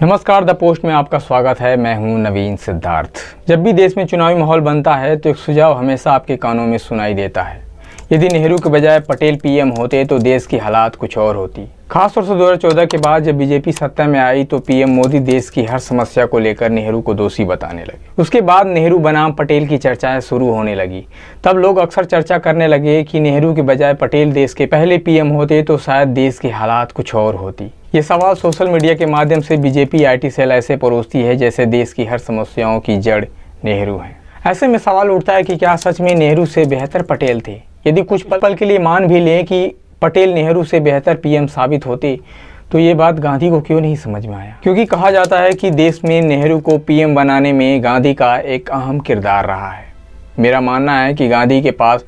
नमस्कार, the post में आपका स्वागत है। मैं हूं नवीन सिद्धार्थ। जब भी देश में चुनावी माहौल बनता है तो एक सुझाव हमेशा आपके कानों में सुनाई देता है। यदि नेहरू के बजाय पटेल पीएम होते तो देश की हालात कुछ और होती। खासतौर से 2014 के बाद जब बीजेपी सत्ता में आई तो पीएम मोदी देश की हर समस्या को लेकर नेहरू को दोषी बताने लगे। उसके बाद नेहरू बनाम पटेल की चर्चाएं शुरू होने लगी। तब लोग अक्सर चर्चा करने लगे कि नेहरू के बजाय पटेल देश के पहले पीएम होते तो शायद देश की हालात कुछ और होती। ये सवाल सोशल मीडिया के माध्यम से बीजेपी आईटी सेल ऐसे परोसती है जैसे देश की हर समस्याओं की जड़ नेहरू है। ऐसे में सवाल उठता है कि क्या सच में नेहरू से बेहतर पटेल थे? यदि कुछ पल के लिए मान भी लें कि पटेल नेहरू से बेहतर पीएम साबित होते तो ये बात गांधी को क्यों नहीं समझ में आया? क्योंकि कहा जाता है कि देश में नेहरू को पीएम बनाने में गांधी का एक अहम किरदार रहा है। मेरा मानना है कि गांधी के पास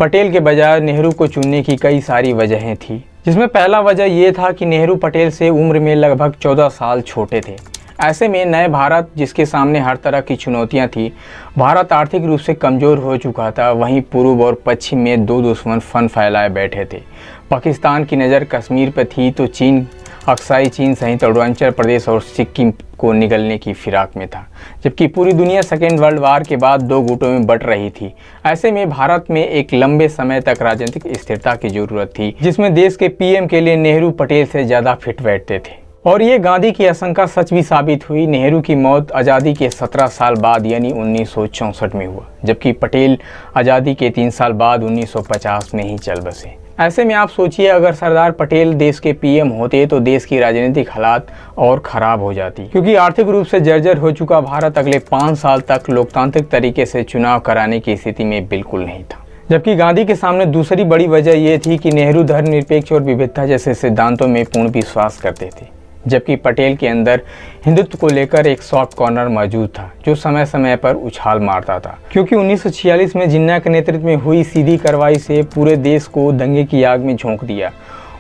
पटेल के बजाय नेहरू को चुनने की कई सारी वजहें थी, जिसमें पहला वजह ये था कि नेहरू पटेल से उम्र में लगभग 14 साल छोटे थे। ऐसे में नए भारत, जिसके सामने हर तरह की चुनौतियां थी, भारत आर्थिक रूप से कमज़ोर हो चुका था। वहीं पूर्व और पश्चिम में दो दुश्मन फन फैलाए बैठे थे। पाकिस्तान की नज़र कश्मीर पर थी तो चीन अक्साई चीन सहित अरुणाचल प्रदेश और सिक्किम को निगलने की फिराक में था, जबकि पूरी दुनिया सेकेंड वर्ल्ड वार के बाद दो गुटों में बंट रही थी। ऐसे में भारत में एक लंबे समय तक राजनीतिक स्थिरता की जरूरत थी, जिसमें देश के पीएम के लिए नेहरू पटेल से ज़्यादा फिट बैठते थे। और ये गांधी की आशंका सच भी साबित हुई। नेहरू की मौत आज़ादी के 17 साल बाद यानी 1964 में हुआ, जबकि पटेल आज़ादी के 3 साल बाद 1950 में ही चल बसे। ऐसे में आप सोचिए, अगर सरदार पटेल देश के पीएम होते तो देश की राजनीतिक हालात और ख़राब हो जाती, क्योंकि आर्थिक रूप से जर्जर हो चुका भारत अगले 5 साल तक लोकतांत्रिक तरीके से चुनाव कराने की स्थिति में बिल्कुल नहीं था। जबकि गांधी के सामने दूसरी बड़ी वजह यह थी कि नेहरू धर्मनिरपेक्ष और विविधता जैसे सिद्धांतों में पूर्ण विश्वास करते थे, जबकि पटेल के अंदर हिंदुत्व को लेकर एक सॉफ्ट कॉर्नर मौजूद था जो समय समय पर उछाल मारता था। क्योंकि 1946 में जिन्ना के नेतृत्व में हुई सीधी कार्रवाई से पूरे देश को दंगे की आग में झोंक दिया।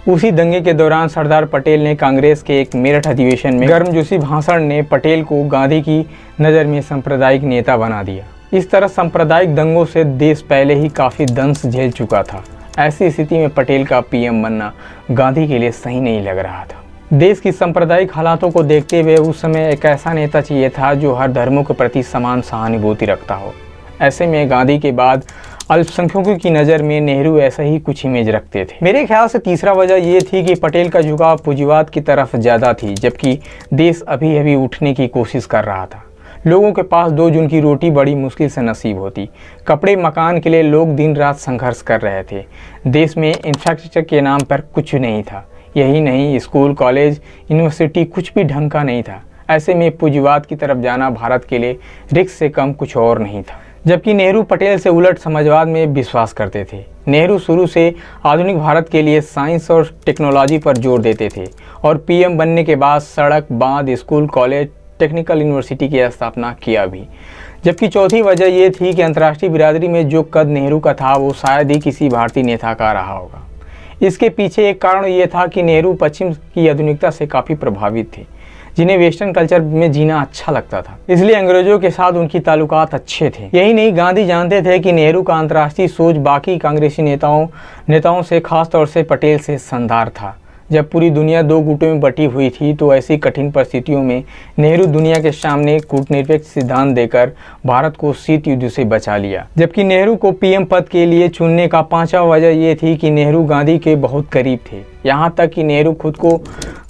उसी दंगे के दौरान सरदार पटेल ने कांग्रेस के एक मेरठ अधिवेशन में गर्मजोशी भाषण ने पटेल को गांधी की नज़र में सांप्रदायिक नेता बना दिया। इस तरह सांप्रदायिक दंगों से देश पहले ही काफ़ी दंश झेल चुका था। ऐसी स्थिति में पटेल का पीएम बनना गांधी के लिए सही नहीं लग रहा था। देश की सांप्रदायिक हालातों को देखते हुए उस समय एक ऐसा नेता चाहिए था जो हर धर्मों के प्रति समान सहानुभूति रखता हो। ऐसे में गांधी के बाद अल्पसंख्यकों की नज़र में नेहरू ऐसा ही कुछ इमेज रखते थे। मेरे ख्याल से तीसरा वजह ये थी कि पटेल का झुकाव पूंजीवाद की तरफ ज़्यादा थी, जबकि देश अभी अभी उठने की कोशिश कर रहा था। लोगों के पास 2 जून की रोटी बड़ी मुश्किल से नसीब होती। कपड़े मकान के लिए लोग दिन रात संघर्ष कर रहे थे। देश में इंफ्रास्ट्रक्चर के नाम पर कुछ नहीं था। यही नहीं, स्कूल, कॉलेज, यूनिवर्सिटी कुछ भी ढंग का नहीं था। ऐसे में पूंजीवाद की तरफ जाना भारत के लिए रिस्क से कम कुछ और नहीं था। जबकि नेहरू पटेल से उलट समाजवाद में विश्वास करते थे। नेहरू शुरू से आधुनिक भारत के लिए साइंस और टेक्नोलॉजी पर जोर देते थे और पीएम बनने के बाद सड़क, बांध, स्कूल, कॉलेज, टेक्निकल यूनिवर्सिटी की स्थापना किया भी। जबकि चौथी वजह ये थी कि अंतर्राष्ट्रीय बिरादरी में जो कद नेहरू का था वो शायद ही किसी भारतीय नेता का रहा होगा। इसके पीछे एक कारण ये था कि नेहरू पश्चिम की आधुनिकता से काफ़ी प्रभावित थे, जिन्हें वेस्टर्न कल्चर में जीना अच्छा लगता था। इसलिए अंग्रेजों के साथ उनकी ताल्लुकात अच्छे थे। यही नहीं, गांधी जानते थे कि नेहरू का अंतर्राष्ट्रीय सोच बाकी कांग्रेसी नेताओं से, खासतौर से पटेल से शानदार था। जब पूरी दुनिया 2 गुटों में बटी हुई थी तो ऐसी कठिन परिस्थितियों में नेहरू दुनिया के सामने कूटनीतिक सिद्धांत देकर भारत को शीत युद्ध से बचा लिया। जबकि नेहरू को पीएम पद के लिए चुनने का 5वां वजह ये थी कि नेहरू गांधी के बहुत करीब थे। यहाँ तक कि नेहरू खुद को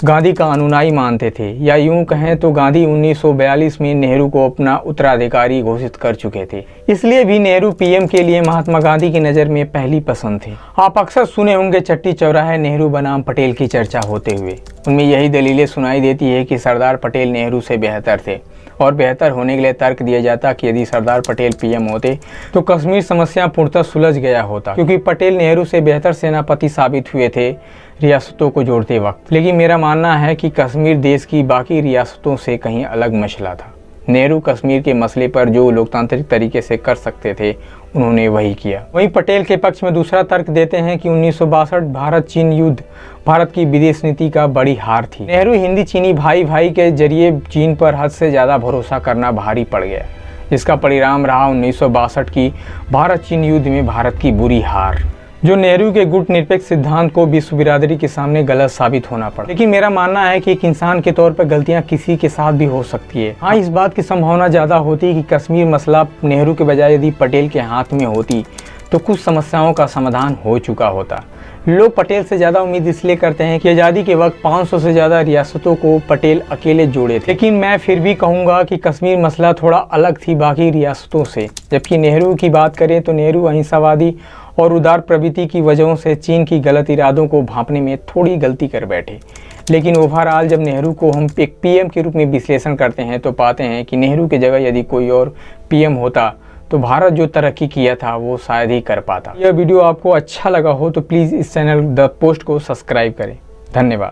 गांधी का अनुयायी मानते थे, या यूं कहें तो गांधी 1942 में नेहरू को अपना उत्तराधिकारी घोषित कर चुके थे। इसलिए भी नेहरू पीएम के लिए महात्मा गांधी की नज़र में पहली पसंद थे। आप अक्सर सुने होंगे चट्टी चौराहे नेहरू बनाम पटेल की चर्चा होते हुए। उनमें यही दलीलें सुनाई देती है कि सरदार पटेल नेहरू से बेहतर थे, और बेहतर होने के लिए तर्क दिया जाता कि यदि सरदार पटेल पीएम होते तो कश्मीर समस्या पूर्णतः सुलझ गया होता, क्योंकि पटेल नेहरू से बेहतर सेनापति साबित हुए थे रियासतों को जोड़ते वक्त। लेकिन मेरा मानना है कि कश्मीर देश की बाकी रियासतों से कहीं अलग मसला था। नेहरू कश्मीर के मसले पर जो लोकतांत्रिक तरीके से कर सकते थे उन्होंने वही किया। वहीं पटेल के पक्ष में दूसरा तर्क देते हैं कि 1962 भारत चीन युद्ध भारत की विदेश नीति का बड़ी हार थी। नेहरू हिंदी चीनी भाई भाई के जरिए चीन पर हद से ज़्यादा भरोसा करना भारी पड़ गया, जिसका परिणाम रहा 1962 की भारत चीन युद्ध में भारत की बुरी हार। जो नेहरू के गुटनिरपेक्ष सिद्धांत को विश्व बिरादरी के सामने गलत साबित होना पड़ा। लेकिन मेरा मानना है कि एक इंसान के तौर पर गलतियां किसी के साथ भी हो सकती है। हाँ, इस बात की संभावना ज़्यादा होती है कि कश्मीर मसला नेहरू के बजाय यदि पटेल के हाथ में होती तो कुछ समस्याओं का समाधान हो चुका होता। लोग पटेल से ज़्यादा उम्मीद इसलिए करते हैं कि आज़ादी के वक्त 500 से ज़्यादा रियासतों को पटेल अकेले जोड़े थे। लेकिन मैं फिर भी कहूँगा कि कश्मीर मसला थोड़ा अलग थी बाकी रियासतों से। जबकि नेहरू की बात करें तो नेहरू अहिंसावादी और उदार प्रवृत्ति की वजहों से चीन की गलत इरादों को भांपने में थोड़ी गलती कर बैठे। लेकिन ओवरऑल जब नेहरू को हम एक पीएम के रूप में विश्लेषण करते हैं तो पाते हैं कि नेहरू की जगह यदि कोई और पीएम होता तो भारत जो तरक्की किया था वो शायद ही कर पाता। यह वीडियो आपको अच्छा लगा हो तो प्लीज़ इस चैनल द पोस्ट को सब्सक्राइब करें। धन्यवाद।